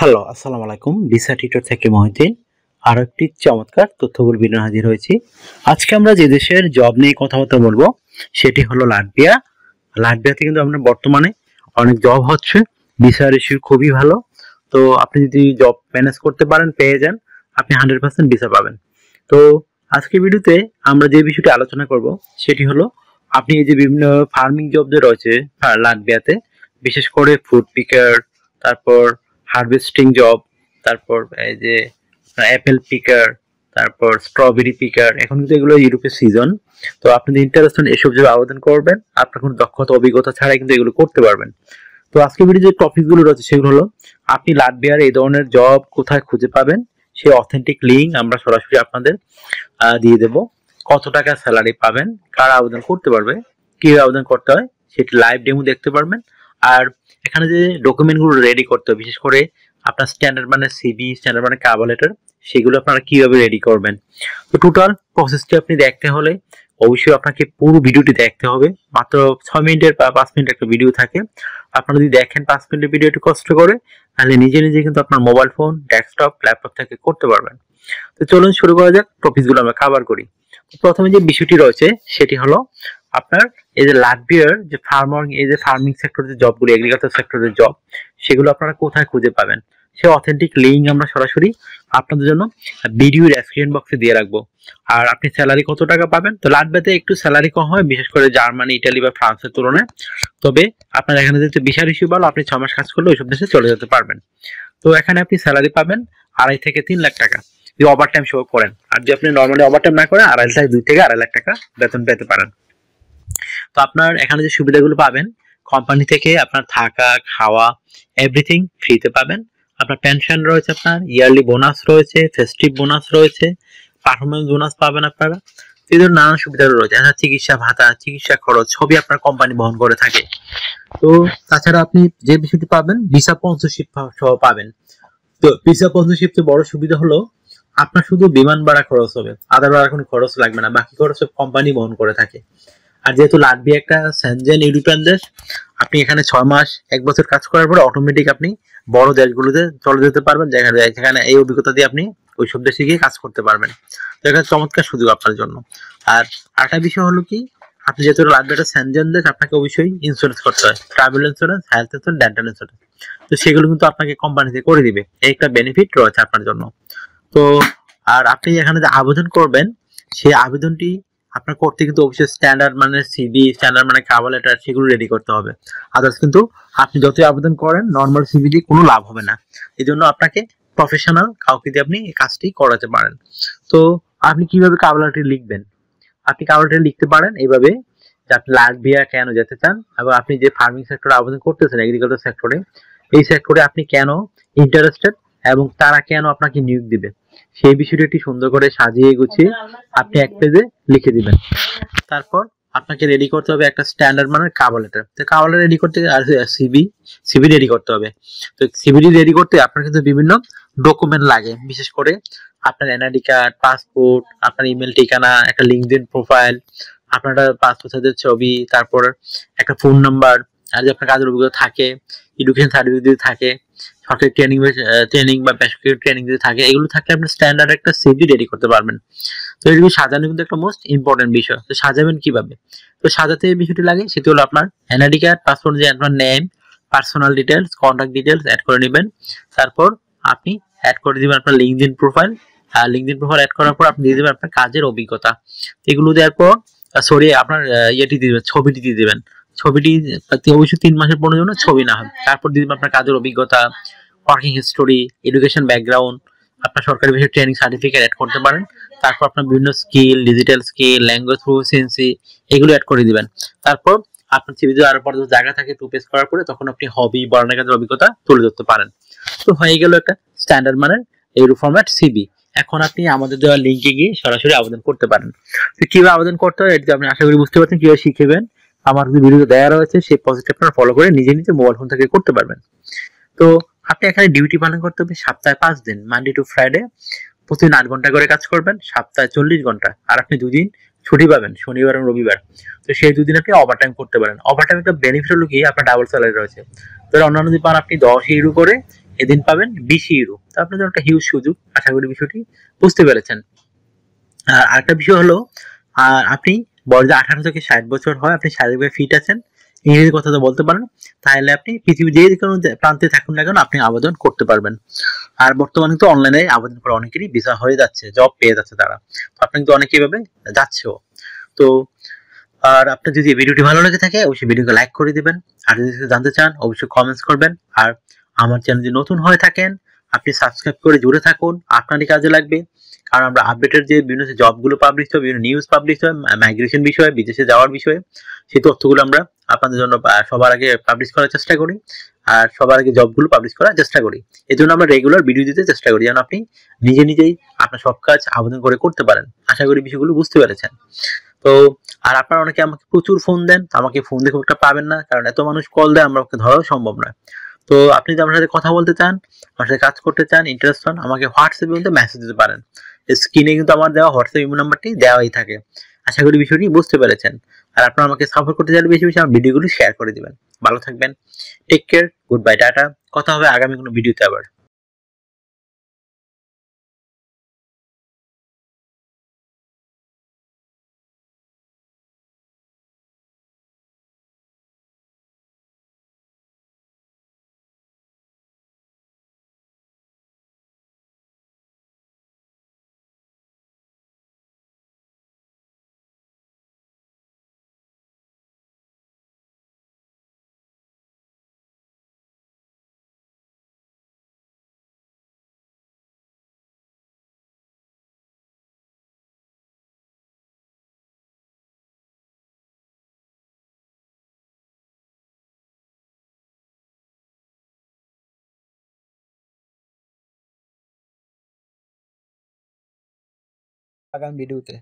Hello, আসসালামু আলাইকুম। Visa tutor থেকে মহিউদ্দিন আরো একটি চমৎকার তথ্যবহুল ভিডিও হাজির হয়েছি। আজকে আমরা যে দেশের জব নিয়ে কথাবার্তা বলবো সেটি হলো লাটভিয়া। লাটভিয়াতে কিন্তু আপনার বর্তমানে অনেক জব হচ্ছে, ভিসা রেশিও খুবই ভালো। তো আপনি যদি জব ম্যানেজ করতে পারেন, পেয়ে যান, আপনি 100% ভিসা পাবেন। তো আজকের ভিডিওতে আমরা যে বিষয়টি আলোচনা করব সেটি হলো আপনি এই যে বিভিন্ন ফার্মিং জব যে রয়েছে লাটভিয়াতে, বিশেষ করে ফুড পিকার, তারপর হারভেস্টিং জব, তারপর এই যে অ্যাপেল পিকার, তারপর স্ট্রবেরি পিকার। এখন কিন্তু এগুলো ইউরোপের সিজন। তো আপনি যদি ইন্টারেস্টেড এসব জব আবেদন করবেন, আপনার কোনো দক্ষতা অভিজ্ঞতা ছাড়াই কিন্তু এগুলো করতে পারবেন। তো আজকে ভিডিও যে টপিকগুলো রয়েছে সেগুলো হলো আপনি লাটভিয়ার এই ধরনের জব কোথায় খুঁজে পাবেন, সেই অথেন্টিক লিঙ্ক আমরা সরাসরি আপনাদের দিয়ে দেব। কত টাকা স্যালারি পাবেন, কারা আবেদন করতে পারবে, কিভাবে আবেদন করতে হয় সেটি লাইভ ডেমো দেখতে পারবেন। আর এখানে যে ডকুমেন্টগুলো রেডি করতে হবে, বিশেষ করে আপনার স্ট্যান্ডার্ড মানে সিভি, স্ট্যান্ডার্ড মানে কভার লেটার, সেগুলো আপনারা কিভাবে রেডি করবেন। তো টোটাল প্রসেসটি আপনি দেখতে হলে অবশ্যই আপনাকে পুরো ভিডিওটি দেখতে হবে। মাত্র 6 মিনিটের বা 5 মিনিট একটা ভিডিও থাকে। আপনারা যদি দেখেন 5 মিনিটের ভিডিও একটু কষ্ট করে, তাহলে নিজে নিজে কিন্তু আপনার মোবাইল ফোন, ডেস্কটপ, ল্যাপটপ থেকে করতে পারবেন। তো চলুন শুরু করা যাক, টপিকগুলো আমরা কভার করি। প্রথমে যে বিষয়টি রয়েছে সেটি হলো আপনার এই যে লাটভিয়ার যে ফার্মিং সেক্টরের জবগুলো, এগ্রিকালচার সেক্টরের জব, সেগুলো আপনারা কোথায় খুঁজে পাবেন, সে অথেন্টিক লিঙ্ক আমরা সরাসরি আপনাদের জন্য ভিডিও ডেসক্রিপশন বক্সে দিয়ে রাখবো। আর আপনি স্যালারি কত টাকা পাবেন, তো লাটভিয়াতে একটু স্যালারি কম হয়, বিশেষ করে জার্মানি, ইটালি বা ফ্রান্সের তুলনায়। তবে আপনার এখানে যেহেতু ভিসা ইস্যু ভালো, আপনি 6 মাস কাজ করলে ওইসব দেশে চলে যেতে পারবেন। তো এখানে আপনি স্যালারি পাবেন 2.5 থেকে 3 লাখ টাকা যদি ওভারটাইম শো করেন। আর যদি আপনি নর্মালি ওভারটাইম না করেন, 2 থেকে 2.5 লাখ টাকা বেতন পেতে পারেন। তো আপনার এখানে যে সুবিধাগুলো পাবেন, কোম্পানি থেকে আপনার থাকা, খাওয়া, এভরিথিং ফ্রিতে পাবেন। আপনার পেনশন রয়েছে, আপনার ইয়ারলি বোনাস রয়েছে, ফেস্টিভ বোনাস রয়েছে, পারফরমেন্স বোনাস পাবেন আপনারা। এই ধরনের নানান সুবিধা রয়েছে। চিকিৎসা ভাতা, চিকিৎসা খরচ সবই আপনার কোম্পানি বহন করে থাকে। তো তাছাড়া আপনি যে বিষয়টি পাবেন, ভিসা স্পন্সরশিপ সহ পাবেন। তো ভিসা স্পন্সরশিপ বড় সুবিধা হলো আপনার শুধু বিমান ভাড়া খরচ হবে, আদার ভাড়া কোনো খরচ লাগবে না, বাকি খরচ কোম্পানি বহন করে থাকে। আর যেহেতু লাটভিয়া একটা সেনজেন ইউরোপিয়ান দেশ, আপনি এখানে 6 মাস 1 বছর কাজ করার পরে অটোমেটিক আপনি বড় দেশগুলোতে চলে যেতে পারবেন, যেখানে এই অভিজ্ঞতা দিয়ে আপনি ওই সব দেশে গিয়ে কাজ করতে পারবেন। তো এটা চমৎকার সুযোগ আপনার জন্য। আর আরেকটা বিষয় হলো কি, আপনি যেহেতু লাটভিয়া একটা সেনজেন দেশ, আপনাকে অবশ্যই ইন্স্যুরেন্স করতে হয়, travel insurance, health insurance, dental insurance. তো সেগুলো কিন্তু আপনাকে কোম্পানিতে করে দিবে, এই একটা বেনিফিট রয়েছে আপনার জন্য। তো আর আপনি এখানে যে আবেদন করবেন, সেই আবেদনটি আপনার করতে কিন্তু অবশ্যই স্ট্যান্ডার্ড মানে সিভি, স্ট্যান্ডার্ড মানে কভার লেটার, সেগুলো রেডি করতে হবে। আদার্স কিন্তু আপনি যতই আবেদন করেন নর্মাল সিভি দিয়ে কোনো লাভ হবে না। এই জন্য আপনাকে প্রফেশনাল কাউকে দিয়ে আপনি এই কাজটি করাতে পারেন। তো আপনি কিভাবে কভার লেটার লিখবেন, আপনি কভার লেটার লিখতে পারেন এইভাবে যে আপনি লাটভিয়া কেন যেতে চান, এবং আপনি যে ফার্মিং সেক্টরে আবেদন করতেছেন, এগ্রিকালচার সেক্টরে, এই সেক্টরে আপনি কেন ইন্টারেস্টেড এবং তারা কেন আপনাকে নিয়োগ দিবে, সেই বিষয়টি একটি সুন্দর করে সাজিয়ে গুছিয়ে আপনি এক পেজে লিখে দিবেন। তারপর আপনাকে রেডি করতে হবে একটা স্ট্যান্ডার্ড মানের কভার লেটার। তো কভার লেটার রেডি করতে আর সিভি রেডি করতে হবে। তো সিভি রেডি করতে আপনার কিন্তু বিভিন্ন ডকুমেন্ট লাগে, বিশেষ করে আপনার এনআইডি কার্ড, পাসপোর্ট, আপনার ইমেল ঠিকানা, একটা লিঙ্কডইন প্রোফাইল, আপনার পাসপোর্ট সাইজের ছবি, তারপর একটা ফোন নাম্বার, আর যে আপনার কাজের অভিজ্ঞতা থাকে, এডুকেশন সার্টিফিকেট যদি থাকে, সরকারি ট্রেনিং বা বেসরকারি ট্রেনিং যদি থাকে, এগুলো থাকলে আপনি স্ট্যান্ডার্ড একটা সিভি রেডি করতে পারবেন। তো এগুলো সাজানো কিন্তু একটা মোস্ট ইম্পর্টেন্ট বিষয়। তো সাজাবেন কিভাবে, তো সাজাতে এই বিষয়টি লাগে, সেটি হলো আপনার এনআইডি কার্ড, পাসপোর্ট, যে আপনার name, personal details, contact details add করে নেবেন। তারপর আপনি অ্যাড করে দিবেন আপনার লিঙ্কডইন প্রোফাইল। আর লিঙ্কডইন প্রোফাইল অ্যাড করার পর আপনি দিয়ে দেবেন আপনার কাজের অভিজ্ঞতা। এগুলো দেওয়ার পর আপনার ইয়েটি দিয়ে দেবেন, ছবিটি দিয়ে দেবেন। ছবিটি অবশ্যই 3 মাসের পর জন্য ছবি না হয়। তারপর দিয়ে দেবেন আপনার কাজের অভিজ্ঞতা, ওয়ার্কিং হিস্টোরি, এডুকেশন ব্যাকগ্রাউন্ড, আপনার সরকারি বিষয়ে ট্রেনিং সার্টিফিকেট অ্যাড করতে পারেন। তারপর আপনার বিভিন্ন skill, digital skill, language proficiency, এগুলো অ্যাড করে দিবেন। তারপর আপনার সিভিতে আরো পর্যন্ত জায়গা থাকে 2 পেজ করার পরে, তখন আপনি হবি, বর্ণনা কাজের অভিজ্ঞতা তুলে ধরতে পারেন। তো হয়ে গেল একটা স্ট্যান্ডার্ড মানের এইরকম ফরম্যাট সিভি। এখন আপনি আমাদের দেওয়া লিঙ্কে গিয়ে সরাসরি আবেদন করতে পারেন। তো কিভাবে আবেদন করতে হয় এটা আপনি আশা করি বুঝতে পারছেন, কিভাবে শিখবেন। আমার যে ভিডিও দেওয়া রয়েছে সেই প্রসেসটা আপনারা ফলো করে নিজে নিজে মোবাইল ফোন থেকে করতে পারবেন। তো আপনি এখানে ডিউটি পালন করতে হবে সপ্তাহে 5 দিন, মানডে টু ফ্রাইডে। প্রতিদিন 8 ঘন্টা করে কাজ করবেন, সপ্তাহে 40 ঘন্টা। আর আপনি 2 দিন ছুটি পাবেন, শনিবার এবং রবিবার। তো সেই 2 দিন আপনি ওভারটাইম করতে পারেন। ওভারটাইম একটা বেনিফিট হলো কি, আপনার ডাবল স্যালারি রয়েছে। তো অন্যান্য দিন পান আপনি 10 ইউরো করে, এদিন পাবেন 20 ইউরো। তো আপনার জন্য একটা হিউজ সুযোগ। আশা করি বিষয়টি বুঝতে পেরেছেন। আর আরেকটা বিষয় হলো, আপনি বয়স যদি 18 থেকে 60 বছর হয়, আপনি শারীরিকভাবে ফিট আছেন, ইংরেজি কথা তো বলতে পারেন, তাহলে আপনি পৃথিবীর যে কোনো প্রান্তে থাকুন না কেন আপনি আবেদন করতে পারবেন। আর বর্তমানে তো অনলাইনে আবেদন করে অনেকেরই ভিসা হয়ে যাচ্ছে, জব পেয়ে যাচ্ছে তারা। তো আপনি কিন্তু অনেকেই ভাবে যাচ্ছেও। তো আর আপনার যদি ভিডিওটি ভালো লেগে থাকে অবশ্যই ভিডিওকে লাইক করে দিবেন। আর যদি কিছু জানতে চান অবশ্যই কমেন্টস করবেন। আর আমার চ্যানেল যদি নতুন হয়ে থাকেন আপনি সাবস্ক্রাইব করে জুড়ে থাকুন, আপনারই কাজে লাগবে। কারণ আমরা আপডেটের যে বিভিন্ন জবগুলো পাবলিশ হয়, বিভিন্ন নিউজ পাবলিশ হয় মাইগ্রেশন বিষয়ে, বিদেশে যাওয়ার বিষয়ে, সেই তথ্যগুলো আমরা আপনাদের জন্য সবার আগে পাবলিশ করার চেষ্টা করি। আর সবার আগে জবগুলো পাবলিশ করার চেষ্টা করি। এই জন্য আমরা রেগুলার ভিডিও দিতে চেষ্টা করি যেন আপনি নিজে নিজেই আপনার সব কাজ আবেদন করে করতে পারেন। আশা করি বিষয়গুলো বুঝতে পেরেছেন। তো আর আপনারা অনেকে আমাকে প্রচুর ফোন দেন, আমাকে ফোন দিয়ে খুব একটা পাবেন না, কারণ এত মানুষ কল দেয় আমাকে ধরাও সম্ভব নয়। তো আপনি যদি আমার সাথে কথা বলতে চান, আমার সাথে কাজ করতে চান, ইন্টারেস্ট হন, আমাকে হোয়াটসঅ্যাপে কিন্তু মেসেজ দিতে পারেন। স্ক্রিনে কিন্তু আমার দেওয়া হোয়াটসঅ্যাপ ইমো নাম্বারটি দেওয়াই থাকে। আশা করি বিষয়টি বুঝতে পেরেছেন। আর আপনারা আমাকে সাপোর্ট করতে চাইলে বেশি বেশি আমার ভিডিওগুলো শেয়ার করে দিবেন। ভালো থাকবেন, take care, good bye, tata. কথা হবে আগামী কোনো ভিডিওতে আবার। আগামী ভিডিওতে